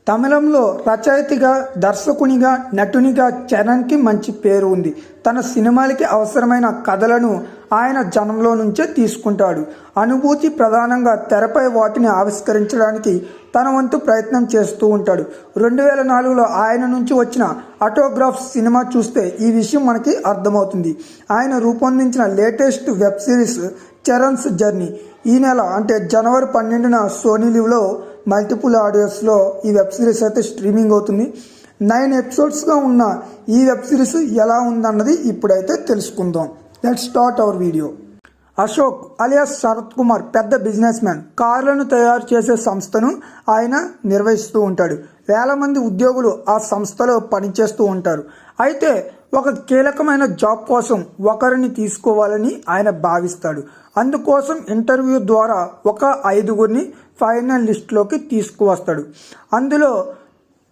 తమిళంలో రచయితగా, దర్శకునిగా, నటునిగా చరణ్కి మంచి పేరు ఉంది. తన సినిమాలకి అవసరమైన కథలను ఆయన జనంలో నుంచే తీసుకుంటాడు. అనుభూతి ప్రధానంగా తెరపై వాటిని ఆవిష్కరించడానికి తన వంతు ప్రయత్నం చేస్తూ ఉంటాడు. 2004లో ఆయన నుంచి వచ్చిన ఆటోగ్రాఫ్ సినిమా చూస్తే ఈ విషయం మనకి అర్థమవుతుంది. ఆయన రూపొందించిన latest web series Charan's journey ఈ నెల అంటే జనవరి 12న సోనీ లివ్లో మల్టిపుల్ ఆడియోస్లో ఈ వెబ్ సిరీస్ అయితే స్ట్రీమింగ్ అవుతుంది. 9 ఎపిసోడ్స్గా ఉన్న ఈ వెబ్ సిరీస్ ఎలా ఉందన్నది ఇప్పుడైతే తెలుసుకుందాం. Let's start our video. Ashok alias Sharath Kumar పెద్ద బిజినెస్ మ్యాన్. కార్లను తయారు చేసే సంస్థను ఆయన నిర్వహిస్తూ ఉంటాడు. వేల మంది ఉద్యోగులు ఆ సంస్థలో పనిచేస్తూ ఉంటారు. అయితే ఒక కీలకమైన జాబ్ కోసం ఒకరిని తీసుకోవాలని ఆయన భావిస్తాడు. అందుకోసం ఇంటర్వ్యూ ద్వారా ఒక 5గురిని ఫైనల్ లిస్టులోకి తీసుకువస్తాడు.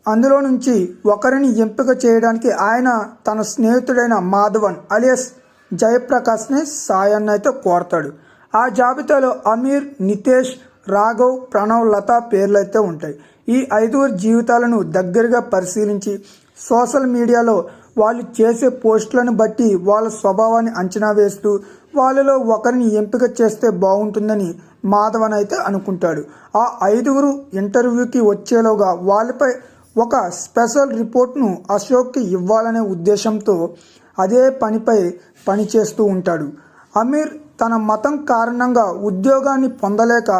అందులో నుంచి ఒకరిని ఎంపిక చేయడానికి ఆయన తన స్నేహితుడైన మాధవన్ అలియాస్ జయప్రకాష్ని సాయాన్ని అయితే కోరతాడు. ఆ జాబితాలో అమీర్, నితేష్, రాఘవ్, ప్రణవ్, లత పేర్లు అయితే ఉంటాయి. ఈ 5గురి జీవితాలను దగ్గరగా పరిశీలించి సోషల్ మీడియాలో వాళ్ళు చేసే పోస్టులను బట్టి వాళ్ళ స్వభావాన్ని అంచనా వేస్తూ వాళ్ళలో ఒకరిని ఎంపిక చేస్తే బాగుంటుందని మాధవన్ అయితే అనుకుంటాడు. ఆ 5గురు ఇంటర్వ్యూకి వచ్చేలోగా వాళ్ళపై ఒక స్పెషల్ రిపోర్ట్ను అశోక్కి ఇవ్వాలనే ఉద్దేశంతో అదే పనిపై పనిచేస్తూ ఉంటాడు. అమీర్ తన మతం కారణంగా ఉద్యోగాన్ని పొందలేక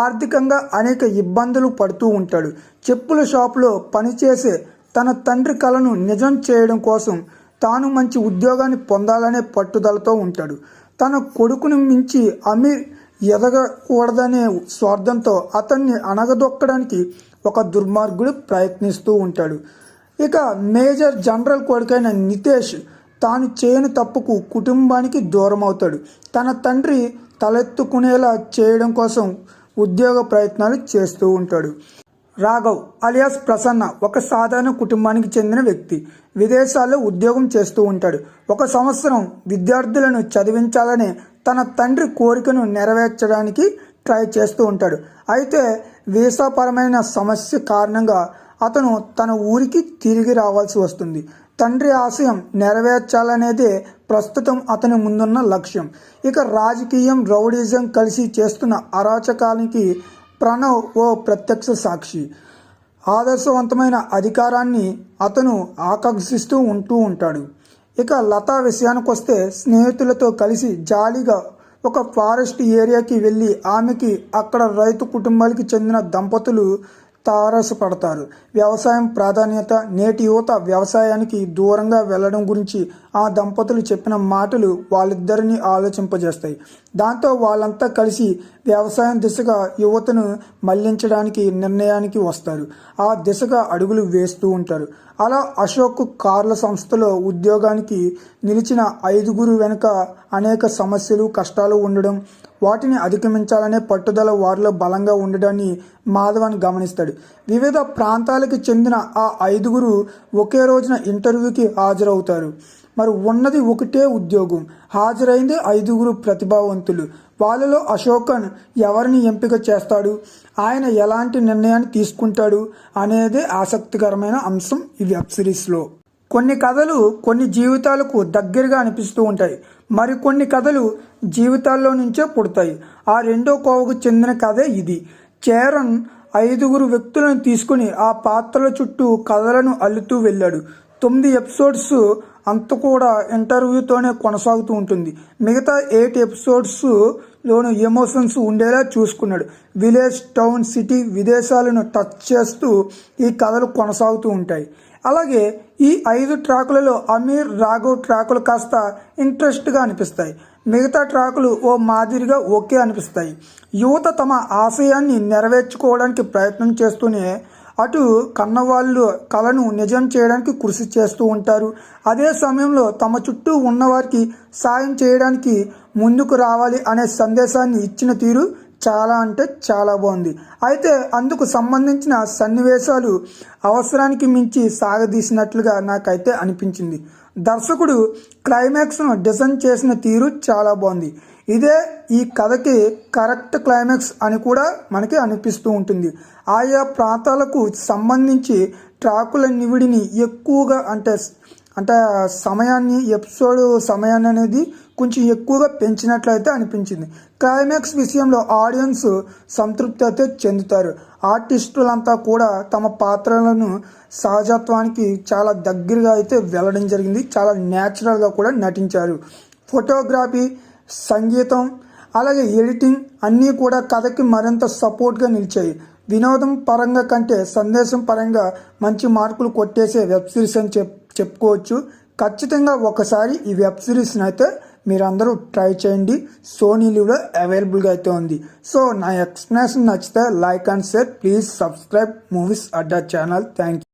ఆర్థికంగా అనేక ఇబ్బందులు పడుతూ ఉంటాడు. చెప్పుల షాపులో పనిచేసే తన తండ్రి కలను నిజం చేయడం కోసం తాను మంచి ఉద్యోగాన్ని పొందాలనే పట్టుదలతో ఉంటాడు. తన కొడుకును మించి అమీర్ ఎదగకూడదనే స్వార్థంతో అతన్ని అణగదొక్కడానికి ఒక దుర్మార్గుడు ప్రయత్నిస్తూ ఉంటాడు. ఇక మేజర్ జనరల్ కొడుకైన నితేష్ తాను చేయని తప్పుకు కుటుంబానికి దూరం అవుతాడు. తన తండ్రి తలెత్తుకునేలా చేయడం కోసం ఉద్యోగ ప్రయత్నాలు చేస్తూ ఉంటాడు. రాఘవ్ అలియాస్ ప్రసన్న ఒక సాధారణ కుటుంబానికి చెందిన వ్యక్తి. విదేశాల్లో ఉద్యోగం చేస్తూ ఉంటాడు. 1 సంవత్సరం విద్యార్థులను చదివించాలనే తన తండ్రి కోరికను నెరవేర్చడానికి ట్రై చేస్తూ ఉంటాడు. అయితే వీసాపరమైన సమస్య కారణంగా అతను తన ఊరికి తిరిగి రావాల్సి వస్తుంది. తండ్రి ఆశయం నెరవేర్చాలనేదే ప్రస్తుతం అతని ముందున్న లక్ష్యం. ఇక రాజకీయం, రౌడీజం కలిసి చేస్తున్న అరాచకానికి ప్రణవ్ ఓ ప్రత్యక్ష సాక్షి. ఆదర్శవంతమైన అధికారాన్ని అతను ఆకాంక్షిస్తూ ఉంటాడు. ఇక లతా విషయానికి వస్తే స్నేహితులతో కలిసి జాలీగా ఒక ఫారెస్ట్ ఏరియాకి వెళ్ళి ఆమెకి అక్కడ రైతు కుటుంబాలకి చెందిన దంపతులు తారసపడతారు. వ్యవసాయం ప్రాధాన్యత, నేటి యువత వ్యవసాయానికి దూరంగా వెళ్ళడం గురించి ఆ దంపతులు చెప్పిన మాటలు వాళ్ళిద్దరినీ ఆలోచింపజేస్తాయి. దాంతో వాళ్ళంతా కలిసి వ్యవసాయం దిశగా యువతను మళ్లించడానికి నిర్ణయానికి వస్తారు. ఆ దిశగా అడుగులు వేస్తూ ఉంటారు. అలా అశోక్ కార్ల సంస్థలో ఉద్యోగానికి నిలిచిన 5గురు వెనుక అనేక సమస్యలు, కష్టాలు ఉండడం, వాటిని అధిగమించాలనే పట్టుదల వారిలో బలంగా ఉండడాన్ని మాధవన్ గమనిస్తాడు. వివిధ ప్రాంతాలకు చెందిన ఆ 5గురు ఒకే రోజున ఇంటర్వ్యూకి హాజరవుతారు. మరి ఉన్నది ఒకటే ఉద్యోగం, హాజరైంది 5గురు ప్రతిభావంతులు. వాళ్ళలో అశోకన్ ఎవరిని ఎంపిక చేస్తాడు, ఆయన ఎలాంటి నిర్ణయాన్ని తీసుకుంటాడు అనేదే ఆసక్తికరమైన అంశం ఈ వెబ్ సిరీస్లో. కొన్ని కథలు కొన్ని జీవితాలకు దగ్గరగా అనిపిస్తూ ఉంటాయి. మరికొన్ని కథలు జీవితాల్లో నుంచే పుడతాయి. ఆ రెండో కోవకు చెందిన కథే ఇది. చరణ్ 5గురు వ్యక్తులను తీసుకుని ఆ పాత్రల చుట్టూ కథలను అల్లుతూ వెళ్ళాడు. 9 ఎపిసోడ్స్ అంత కూడా ఇంటర్వ్యూతోనే కొనసాగుతూ ఉంటుంది. మిగతా 8 ఎపిసోడ్స్లోను ఎమోషన్స్ ఉండేలా చూసుకున్నాడు. విలేజ్, టౌన్, సిటీ, విదేశాలను టచ్ చేస్తూ ఈ కథలు కొనసాగుతూ ఉంటాయి. అలాగే ఈ 5 ట్రాకులలో అమీర్, రాఘవ్ ట్రాకులు కాస్త ఇంట్రెస్ట్గా అనిపిస్తాయి. మిగతా ట్రాకులు ఓ మాదిరిగా ఓకే అనిపిస్తాయి. యువత తమ ఆశయాన్ని నెరవేర్చుకోవడానికి ప్రయత్నం చేస్తూనే అటు కన్నవాళ్ళు కళను నిజం చేయడానికి కృషి చేస్తూ ఉంటారు. అదే సమయంలో తమ చుట్టూ ఉన్నవారికి సాయం చేయడానికి ముందుకు రావాలి అనే సందేశాన్ని ఇచ్చిన తీరు చాలా అంటే చాలా బాగుంది. అయితే అందుకు సంబంధించిన సన్నివేశాలు అవసరానికి మించి సాగదీసినట్లుగా నాకైతే అనిపించింది. దర్శకుడు క్లైమాక్స్ను డిజైన్ చేసిన తీరు చాలా బాగుంది. ఇదే ఈ కథకి కరెక్ట్ క్లైమాక్స్ అని కూడా మనకి అనిపిస్తూ ఉంటుంది. ఆయా ప్రాంతాలకు సంబంధించి ట్రాకుల నివిడిని ఎక్కువగా అంటే సమయాన్ని ఎపిసోడ్ సమయాన్ని అనేది కొంచెం ఎక్కువగా పెంచినట్లయితే అనిపించింది. క్లైమాక్స్ విషయంలో ఆడియన్స్ సంతృప్తి అయితే చెందుతారు. ఆర్టిస్టులంతా కూడా తమ పాత్రలను సహజత్వానికి చాలా దగ్గరగా అయితే వెళ్ళడం జరిగింది. చాలా న్యాచురల్గా కూడా నటించారు. ఫోటోగ్రఫీ, సంగీతం, అలాగే ఎడిటింగ్ అన్నీ కూడా కథకి మరింత సపోర్ట్గా నిలిచాయి. వినోదం పరంగా కంటే సందేశం పరంగా మంచి మార్కులు కొట్టేసే వెబ్ సిరీస్ అని చెప్పుకోవచ్చు. ఖచ్చితంగా ఒకసారి ఈ వెబ్ సిరీస్ని అయితే మీరందరూ ట్రై చేయండి. సోనీ లివ్లో అవైలబుల్గా అయితే ఉంది. సో నా ఎక్స్ప్లెనేషన్ నచ్చితే like and share. Please subscribe movies Adda channel. Thank you.